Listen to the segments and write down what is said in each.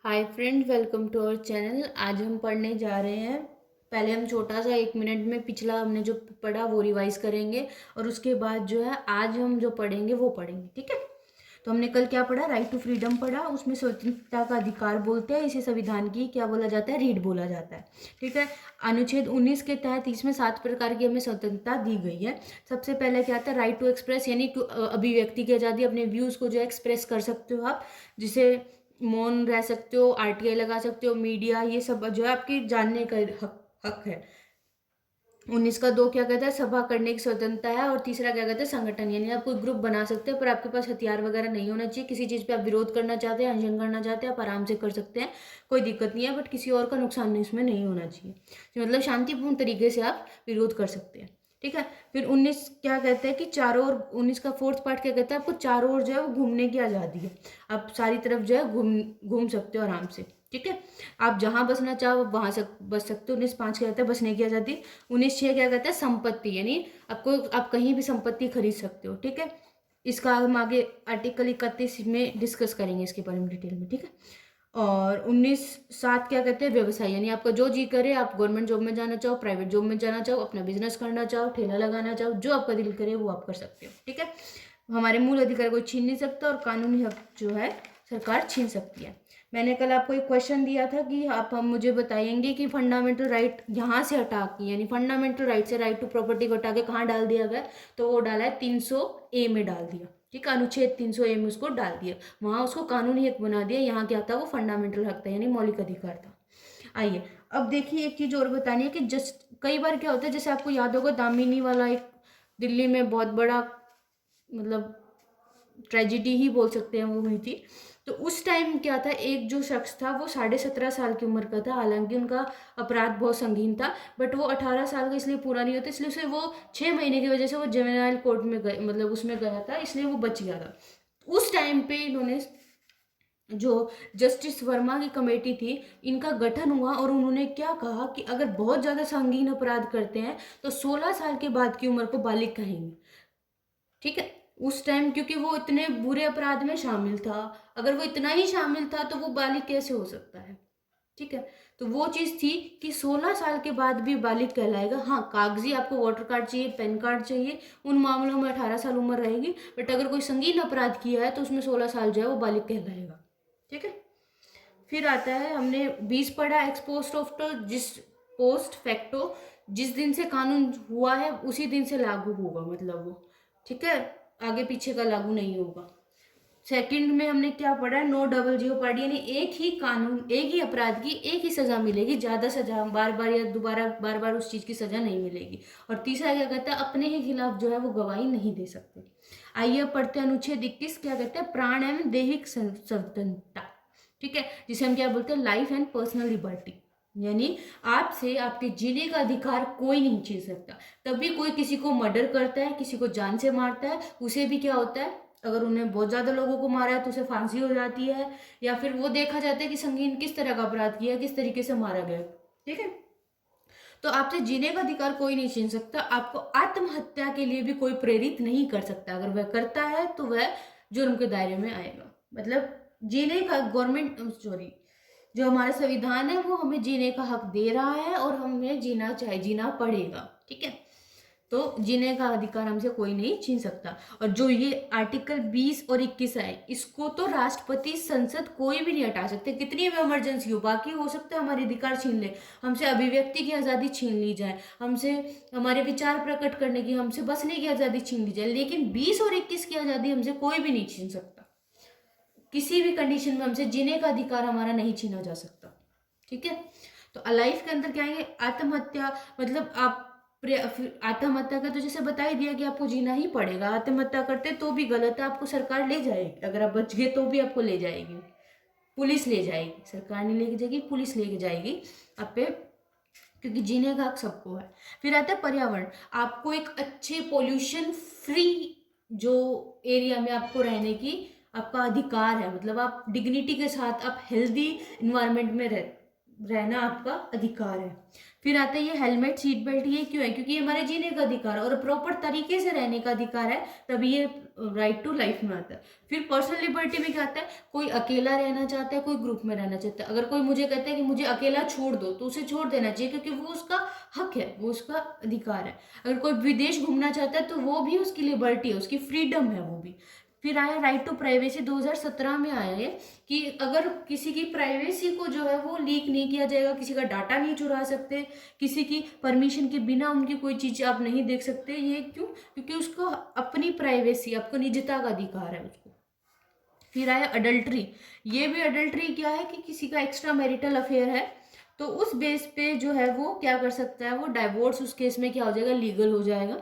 Hi friend, welcome to our channel. आज हम पढ़ने जा रहे हैं। पहले हम छोटा सा 1 मिनट में पिछला हमने जो पढ़ा वो रिवाइज करेंगे और उसके बाद जो है आज हम जो पढ़ेंगे वो पढ़ेंगे। ठीक है। तो हमने कल क्या पढ़ा? राइट टू फ्रीडम पढ़ा। उसमें स्वतंत्रता का अधिकार बोलते हैं। इसे संविधान की क्या बोला जाता है? रीढ़ बोला जाता है। ठीक है। अनुच्छेद 19 के तहत इसमें 7 प्रकार की हमें स्वतंत्रता दी गई है। सबसे पहले क्या आता है? राइट टू एक्सप्रेस, यानी अभिव्यक्ति की आज़ादी। अपने व्यूज़ को जो एक्सप्रेस कर सकते हो आप, जिसे मौन रह सकते हो, आरटीआई लगा सकते हो, मीडिया, ये सब जो है आपकी जानने का हक है। 19 का 2 क्या कहता है? सभा करने की स्वतंत्रता है। और तीसरा क्या कहता है? संगठन, यानी आप कोई ग्रुप बना सकते हैं पर आपके पास हथियार वगैरह नहीं होना चाहिए। किसी चीज़ पे आप विरोध करना चाहते हैं, अनशन करना चाहते हैं, आप आराम से कर सकते हैं, कोई दिक्कत नहीं है, बट किसी और का नुकसान इसमें नहीं होना चाहिए। तो मतलब शांतिपूर्ण तरीके से आप विरोध कर सकते हैं। ठीक है। फिर 19 क्या कहते हैं कि चारों ओर, 19 का फोर्थ पार्ट क्या कहता है? आपको चारों ओर जो है वो घूमने की आज़ादी है। आप सारी तरफ जो है घूम घूम सकते हो आराम से। ठीक है। आप जहाँ बसना चाहो वहां से बस सकते हो। 19.5 क्या कहता है? बसने की आज़ादी। 19.6 क्या कहता है? संपत्ति, यानी आप कहीं भी संपत्ति खरीद सकते हो। ठीक है। इसका हम आगे आर्टिकल 31 में डिस्कस करेंगे इसके बारे में डिटेल में। ठीक है। और 19.7 क्या कहते हैं? व्यवसाय, यानी आपका जो जी करे, आप गवर्नमेंट जॉब में जाना चाहो, प्राइवेट जॉब में जाना चाहो, अपना बिजनेस करना चाहो, ठेला लगाना चाहो, जो आपका दिल करे वो आप कर सकते हो। ठीक है। हमारे मूल अधिकार कोई छीन नहीं सकता और कानूनी हक जो है सरकार छीन सकती है। मैंने कल आपको एक क्वेश्चन दिया था कि आप हम मुझे बताएंगे कि फंडामेंटल राइट यहाँ से हटा के, यानी फंडामेंटल राइट से राइट टू प्रॉपर्टी को हटा के कहाँ डाल दिया गया? तो वो डाला है 300A में डाल दिया। ठीक है। अनुच्छेद 300A में उसको डाल दिया। वहां उसको कानूनी हक बना दिया। यहाँ क्या था? वो फंडामेंटल हक था, यानी मौलिक अधिकार था। आइए अब देखिए, एक चीज और बतानी है कि जस्ट कई बार क्या होता है, जैसे आपको याद होगा दामिनी वाला एक दिल्ली में बहुत बड़ा, मतलब ट्रेजिडी ही बोल सकते हैं, वो हुई थी। तो उस टाइम क्या था, एक जो शख्स था वो 17.5 साल की उम्र का था। हालांकि उनका अपराध बहुत संगीन था, बट वो 18 साल का इसलिए पूरा नहीं होता, इसलिए उसे वो 6 महीने की वजह से वो जुवेनाइल कोर्ट में गए, मतलब उसमें गया था, इसलिए वो बच गया था। उस टाइम पे इन्होंने, जो जस्टिस वर्मा की कमेटी थी, इनका गठन हुआ और उन्होंने क्या कहा कि अगर बहुत ज्यादा संगीन अपराध करते हैं तो 16 साल के बाद की उम्र को बालिग कहेंगे। ठीक है। उस टाइम क्योंकि वो इतने बुरे अपराध में शामिल था, अगर वो इतना ही शामिल था तो वो बालिग कैसे हो सकता है? ठीक है। तो वो चीज थी कि 16 साल के बाद भी बालिग कहलाएगा। हाँ, कागजी आपको वोटर कार्ड चाहिए, पैन कार्ड चाहिए, उन मामलों में 18 साल उम्र रहेगी, बट अगर कोई संगीन अपराध किया है तो उसमें 16 साल जो है वो बालिग कहलाएगा। ठीक है। फिर आता है, हमने 20 पढ़ा, एक्स पोस्ट ऑफ्टो, जिस पोस्ट फैक्टो, जिस दिन से कानून हुआ है उसी दिन से लागू होगा, मतलब वो, ठीक है, आगे पीछे का लागू नहीं होगा। सेकंड में हमने क्या पढ़ा है? नो डबल जियोपार्डी, यानी एक ही कानून, एक ही अपराध की एक ही सजा मिलेगी, ज्यादा सजा बार बार या दोबारा बार बार उस चीज की सजा नहीं मिलेगी। और तीसरा क्या कहता है? अपने ही खिलाफ जो है वो गवाही नहीं दे सकते। आइए अब पढ़ते हैं अनुच्छेद 21 क्या कहते हैं? प्राण एवं दैहिक स्वतंत्रता। ठीक है। जिसे हम क्या बोलते हैं? लाइफ एंड पर्सनल लिबर्टी, यानी आपसे आपके जीने का अधिकार कोई नहीं छीन सकता। तभी कोई किसी को मर्डर करता है, किसी को जान से मारता है, उसे भी क्या होता है, अगर उन्हें बहुत ज्यादा लोगों को मारा है तो उसे फांसी हो जाती है, या फिर वो देखा जाता है कि संगीन किस तरह का अपराध किया, किस तरीके से मारा गया। ठीक है। तो आपसे जीने का अधिकार कोई नहीं छीन सकता। आपको आत्महत्या के लिए भी कोई प्रेरित नहीं कर सकता। अगर वह करता है तो वह जुर्म के दायरे में आएगा। मतलब जीने का, गवर्नमेंट सॉरी, जो हमारा संविधान है वो हमें जीने का हक दे रहा है और हमें जीना चाहिए, जीना पड़ेगा। ठीक है। तो जीने का अधिकार हमसे कोई नहीं छीन सकता। और जो ये आर्टिकल 20 और 21 है, इसको तो राष्ट्रपति, संसद कोई भी नहीं हटा सकते, कितनी भी इमरजेंसी हो। बाकी हो सकता है हमारे अधिकार छीन ले, हमसे अभिव्यक्ति की आज़ादी छीन ली जाए, हमसे हमारे विचार प्रकट करने की, हमसे बसने की आज़ादी छीन ली जाए, लेकिन 20 और 21 की आज़ादी हमसे कोई भी नहीं छीन सकता। किसी भी कंडीशन में हमसे जीने का अधिकार हमारा नहीं छीना जा सकता। ठीक है। तो लाइफ के अंदर क्या आएंगे? आत्महत्या, मतलब आप आत्महत्या का तो जैसे बता ही दिया कि आपको जीना ही पड़ेगा। आत्महत्या करते तो भी गलत है, आपको सरकार ले जाएगी। अगर आप बच गए तो भी आपको ले जाएगी, पुलिस ले जाएगी, सरकार नहीं लेके जाएगी, पुलिस लेके जाएगी आप पे, क्योंकि जीने का हक सबको है। फिर आता है पर्यावरण। आपको एक अच्छे पोल्यूशन फ्री जो एरिया में आपको रहने की आपका अधिकार है, मतलब आप डिग्निटी के साथ, आप हेल्दी इन्वायरमेंट में रहना आपका अधिकार है। फिर आता है ये हेलमेट सीट बेल्ट, ये क्यों है? क्योंकि ये हमारे जीने का अधिकार है और प्रॉपर तरीके से रहने का अधिकार है, तभी ये राइट टू लाइफ में आता है। फिर पर्सनल लिबर्टी में क्या आता है? कोई अकेला रहना चाहता है, कोई ग्रुप में रहना चाहता है। अगर कोई मुझे कहता है कि मुझे अकेला छोड़ दो, तो उसे छोड़ देना चाहिए, क्योंकि वो उसका हक है, वो उसका अधिकार है। अगर कोई विदेश घूमना चाहता है तो वो भी उसकी लिबर्टी है, उसकी फ्रीडम है वो भी। फिर आया राइट टू प्राइवेसी, 2017 में आया है कि अगर किसी की प्राइवेसी को जो है वो लीक नहीं किया जाएगा, किसी का डाटा नहीं चुरा सकते, किसी की परमिशन के बिना उनकी कोई चीज़ आप नहीं देख सकते। ये क्यों? क्योंकि उसको अपनी प्राइवेसी, आपको निजता का अधिकार है उसको। फिर आया अडल्ट्री। ये भी अडल्ट्री क्या है कि किसी का एक्स्ट्रा मैरिटल अफेयर है, तो उस बेस पे जो है वो क्या कर सकता है, वो डाइवोर्स उस केस में क्या हो जाएगा, लीगल हो जाएगा।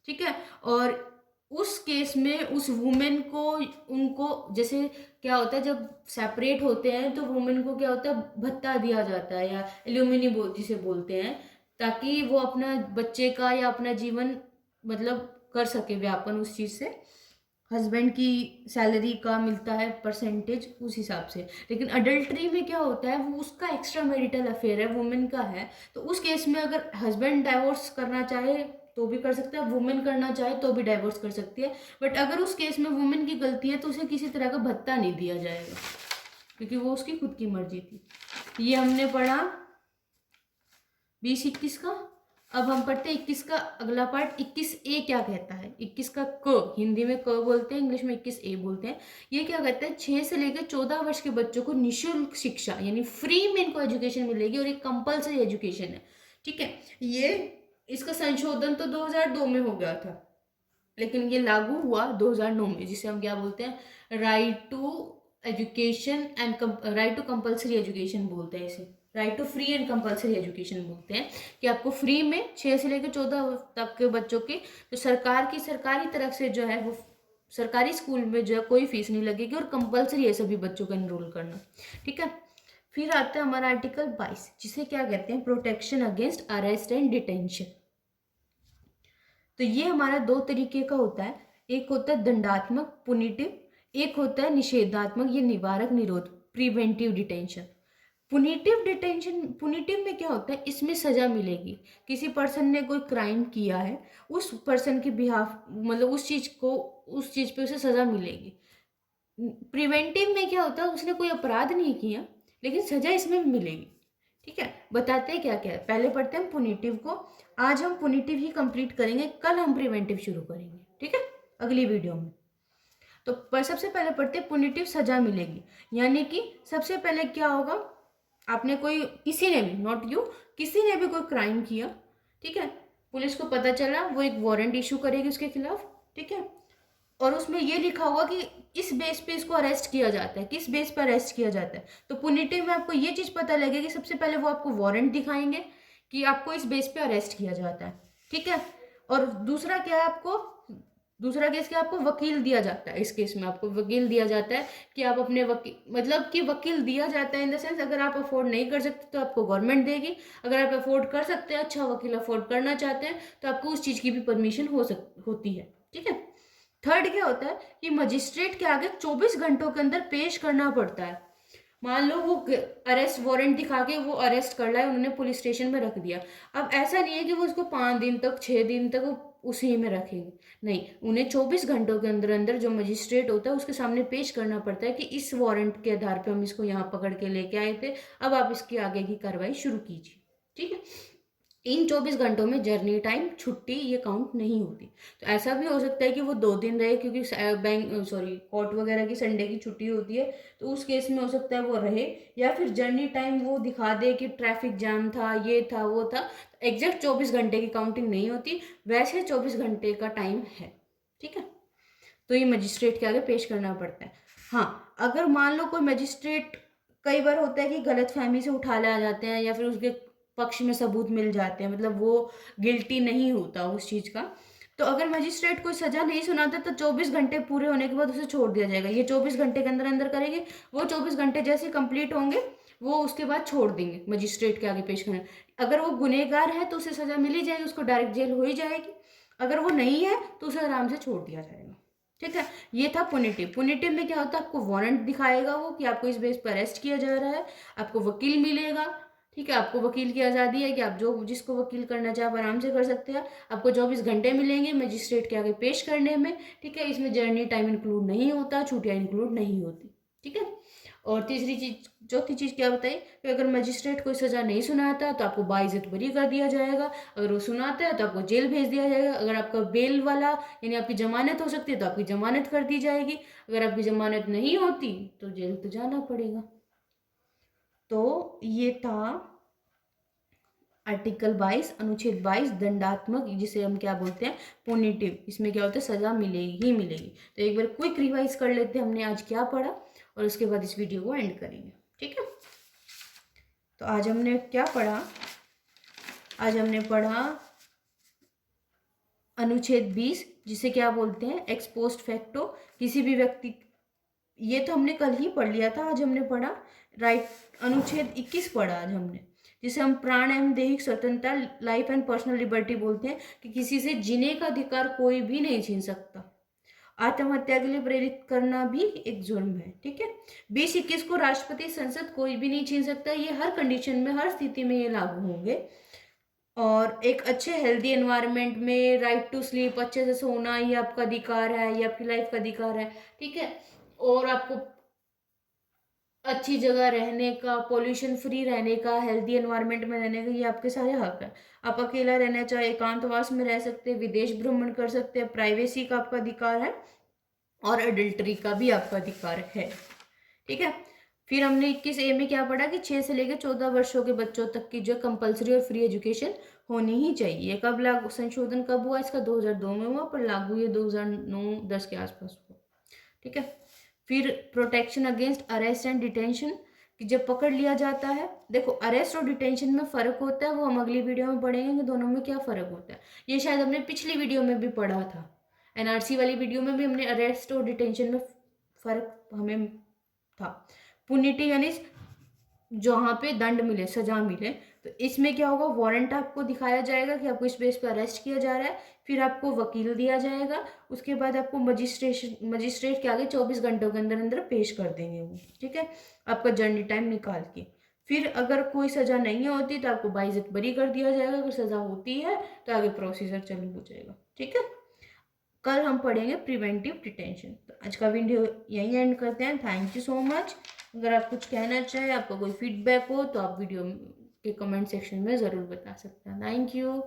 ठीक है। और उस केस में उस वुमेन को, उनको जैसे क्या होता है जब सेपरेट होते हैं तो वुमेन को क्या होता है, भत्ता दिया जाता है या एल्यूमिनी जिसे बोलते हैं, ताकि वो अपना बच्चे का या अपना जीवन मतलब कर सके व्यापन उस चीज़ से। हस्बैंड की सैलरी का मिलता है परसेंटेज उस हिसाब से। लेकिन अडल्ट्री में क्या होता है, वो उसका एक्स्ट्रा मैरिटल अफेयर है, वुमेन का है, तो उस केस में अगर हस्बैंड डाइवोर्स करना चाहे तो भी कर सकता है, वुमेन करना चाहे तो भी डाइवोर्स कर सकती है। बट अगर उस केस में वुमेन की गलती है तो उसे किसी तरह का भत्ता नहीं दिया जाएगा, क्योंकि वो उसकी खुद की मर्जी थी। ये हमने पढ़ा 20-21 का। अब हम पढ़ते हैं 21 का अगला पार्ट। 21A क्या कहता है? 21 का क, हिंदी में क बोलते हैं, इंग्लिश में 21A बोलते हैं। ये क्या कहता है, 6 से लेकर 14 वर्ष के बच्चों को निःशुल्क शिक्षा यानी फ्री में इनको एजुकेशन मिलेगी, और एक कंपलसरी एजुकेशन है। ठीक है। ये इसका संशोधन तो 2002 में हो गया था, लेकिन ये लागू हुआ 2009 में, जिसे हम क्या बोलते हैं, right to education and right to compulsory education बोलते हैं इसे। Right to free and compulsory education बोलते हैं कि आपको फ्री में 6 से लेकर 14 तक के बच्चों की जो सरकारी तरफ से जो है वो सरकारी स्कूल में जो है कोई फीस नहीं लगेगी, और कंपलसरी है सभी बच्चों का एनरोल करना। ठीक है। फिर आता है हमारा आर्टिकल 22, जिसे क्या कहते हैं, protection against arrest and detention. तो ये हमारा दो तरीके का होता है, एक होता है दंडात्मक पुनिटिव, एक होता है निषेधात्मक ये निवारक निरोध प्रिवेंटिव डिटेंशन। पुनिटिव में क्या होता है, इसमें सजा मिलेगी। किसी पर्सन ने कोई क्राइम किया है, उस पर्सन के बिहाफ मतलब उस चीज पे उसे सजा मिलेगी। प्रिवेंटिव में क्या होता है, उसने कोई अपराध नहीं किया लेकिन सजा इसमें मिलेगी। ठीक है। बताते हैं क्या क्या है, पहले पढ़ते हैं पुनिटिव को। आज हम पुनिटिव ही कंप्लीट करेंगे, कल हम प्रिवेंटिव शुरू करेंगे। ठीक है, अगली वीडियो में। तो सबसे पहले पढ़ते हैं पुनिटिव, सजा मिलेगी। यानी कि सबसे पहले क्या होगा, आपने कोई, किसी ने भी, नॉट यू, किसी ने भी कोई क्राइम किया, ठीक है, पुलिस को पता चला, वो एक वारंट इशू करेगी उसके खिलाफ। ठीक है। और उसमें ये लिखा होगा कि इस बेस पे इसको अरेस्ट किया जाता है, किस बेस पे अरेस्ट किया जाता है। तो पुनिटिव में आपको ये चीज़ पता लगेगी, सबसे पहले वो आपको वारंट दिखाएंगे कि आपको इस बेस पे अरेस्ट किया जाता है। ठीक है। और दूसरा क्या है, आपको दूसरा केस क्या, आपको वकील दिया जाता है। इस केस में आपको वकील दिया जाता है कि आप अपने वकील, मतलब कि वकील दिया जाता है इन द सेंस, अगर आप अफोर्ड नहीं कर सकते तो आपको गवर्नमेंट देगी, अगर आप अफोर्ड कर सकते हैं, अच्छा वकील अफोर्ड करना चाहते हैं, तो आपको उस चीज़ की भी परमिशन होती है। ठीक है। थर्ड क्या होता है कि मजिस्ट्रेट के आगे 24 घंटों के अंदर पेश करना पड़ता है। मान लो वो अरेस्ट वारंट दिखा के वो अरेस्ट कर लाए, उन्होंने पुलिस स्टेशन में रख दिया। अब ऐसा नहीं है कि वो उसको 5 दिन तक 6 दिन तक वो उसी में रखेंगे, नहीं, उन्हें 24 घंटों के अंदर अंदर जो मजिस्ट्रेट होता है उसके सामने पेश करना पड़ता है कि इस वारंट के आधार पे हम इसको यहाँ पकड़ के लेके आए थे, अब आप इसकी आगे की कार्रवाई शुरू कीजिए। ठीक है। इन 24 घंटों में जर्नी टाइम, छुट्टी ये काउंट नहीं होती। तो ऐसा भी हो सकता है कि वो 2 दिन रहे, क्योंकि कोर्ट वगैरह की संडे की छुट्टी होती है, तो उस केस में हो सकता है वो रहे, या फिर जर्नी टाइम वो दिखा दे कि ट्रैफिक जाम था, ये था, वो था। एग्जैक्ट 24 घंटे की काउंटिंग नहीं होती, वैसे 24 घंटे का टाइम है। ठीक है। तो ये मजिस्ट्रेट के आगे पेश करना पड़ता है। हाँ, अगर मान लो कोई मजिस्ट्रेट, कई बार होता है कि गलतफहमी से उठा लाए जाते हैं या फिर उसके पक्ष में सबूत मिल जाते हैं, मतलब वो गिल्टी नहीं होता उस चीज़ का, तो अगर मजिस्ट्रेट कोई सजा नहीं सुनाता तो 24 घंटे पूरे होने के बाद उसे छोड़ दिया जाएगा। ये 24 घंटे के अंदर अंदर करेंगे, वो 24 घंटे जैसे कंप्लीट होंगे वो उसके बाद छोड़ देंगे मजिस्ट्रेट के आगे पेश करना। अगर वो गुनहगार है तो उसे सजा मिल ही जाएगी, उसको डायरेक्ट जेल हो ही जाएगी। अगर वो नहीं है तो उसे आराम से छोड़ दिया जाएगा। ठीक है। ये था पुनिटिव में क्या होता है, आपको वारंट दिखाएगा वो कि आपको इस बेस पर अरेस्ट किया जा रहा है, आपको वकील मिलेगा, ठीक है, आपको वकील की आज़ादी है कि आप जो जिसको वकील करना चाहे आप आराम से कर सकते हैं। आपको 24 घंटे मिलेंगे मजिस्ट्रेट के आगे पेश करने में। ठीक है, इसमें जर्नी टाइम इंक्लूड नहीं होता, छुट्टियाँ इंक्लूड नहीं होती। ठीक है, और तीसरी चीज, चौथी चीज क्या बताई कि अगर मजिस्ट्रेट कोई सजा नहीं सुनाता तो आपको बाइज्जत बरी कर दिया जाएगा। अगर वो सुनाता है तो आपको जेल भेज दिया जाएगा। अगर आपका बेल वाला यानी आपकी जमानत हो सकती है तो आपकी जमानत कर दी जाएगी। अगर आपकी जमानत नहीं होती तो जेल तो जाना पड़ेगा। तो ये था आर्टिकल 22 अनुच्छेद 22 दंडात्मक, जिसे हम क्या बोलते हैं, पुनिटिव। इसमें क्या होता है, सजा मिलेगी ही मिलेगी। तो एक बार क्विक रिवाइज कर लेते हैं हमने आज क्या पढ़ा, और उसके बाद इस वीडियो को एंड करेंगे। ठीक है, तो आज हमने क्या पढ़ा, आज हमने पढ़ा अनुच्छेद 20, जिसे क्या बोलते हैं, एक्स पोस्ट फैक्टो। किसी भी व्यक्ति, ये तो हमने कल ही पढ़ लिया था। आज हमने पढ़ा राइट, अनुच्छेद 21 पढ़ा आज हमने, जिसे हम प्राण एवं दैहिक स्वतंत्रता, लाइफ एंड पर्सनल लिबर्टी बोलते हैं, कि किसी से जीने का अधिकार कोई भी नहीं छीन सकता। आत्महत्या के लिए प्रेरित करना भी एक जुर्म है। ठीक है, 20-21 को राष्ट्रपति संसद कोई भी नहीं छीन सकता। ये हर कंडीशन में, हर स्थिति में ये लागू होंगे। और एक अच्छे हेल्दी एनवायरनमेंट में राइट टू स्लीप, अच्छे से सोना, ये आपका अधिकार है, ये आपकी लाइफ का अधिकार है। ठीक है, और आपको अच्छी जगह रहने का, पॉल्यूशन फ्री रहने का, हेल्दी एनवायरनमेंट में रहने का, ये आपके सारे हक है। आप अकेला रहना चाहे एकांतवास में रह सकते हैं, विदेश भ्रमण कर सकते हैं, प्राइवेसी का आपका अधिकार है, और अडल्ट्री का भी आपका अधिकार है। ठीक है, फिर हमने 21A में क्या पढ़ा कि 6 से लेकर 14 वर्षों के बच्चों तक की जो कंपलसरी और फ्री एजुकेशन होनी ही चाहिए। कब लागू, संशोधन कब हुआ इसका, 2002 में हुआ, पर लागू ये 2009-10 के आसपास हुआ। ठीक है, फिर protection against arrest and detention, कि जब पकड़ लिया जाता है, देखो अरेस्ट और डिटेंशन में फ़र्क होता है, वो हम अगली वीडियो में पढ़ेंगे कि दोनों में क्या फ़र्क होता है। ये शायद हमने पिछली वीडियो में भी पढ़ा था, एनआरसी वाली वीडियो में भी हमने अरेस्ट और डिटेंशन में फ़र्क हमें था। पुनिटी यानी जहाँ पे दंड मिले, सजा मिले, तो इसमें क्या होगा, वारंट आपको दिखाया जाएगा कि आपको इस बेस पर अरेस्ट किया जा रहा है, फिर आपको वकील दिया जाएगा, उसके बाद आपको मजिस्ट्रेट के आगे 24 घंटों के अंदर अंदर पेश कर देंगे वो। ठीक है, आपका जर्नी टाइम निकाल के। फिर अगर कोई सजा नहीं होती तो आपको बाइज्जत बरी कर दिया जाएगा। अगर सजा होती है तो आगे प्रोसीजर चालू हो जाएगा। ठीक है, कल हम पढ़ेंगे प्रिवेंटिव डिटेंशन। तो आज का वीडियो यहीं एंड करते हैं। Thank you so much. अगर आप कुछ कहना चाहें, आपका कोई फीडबैक हो, तो आप वीडियो के कमेंट सेक्शन में ज़रूर बता सकते हैं। Thank you.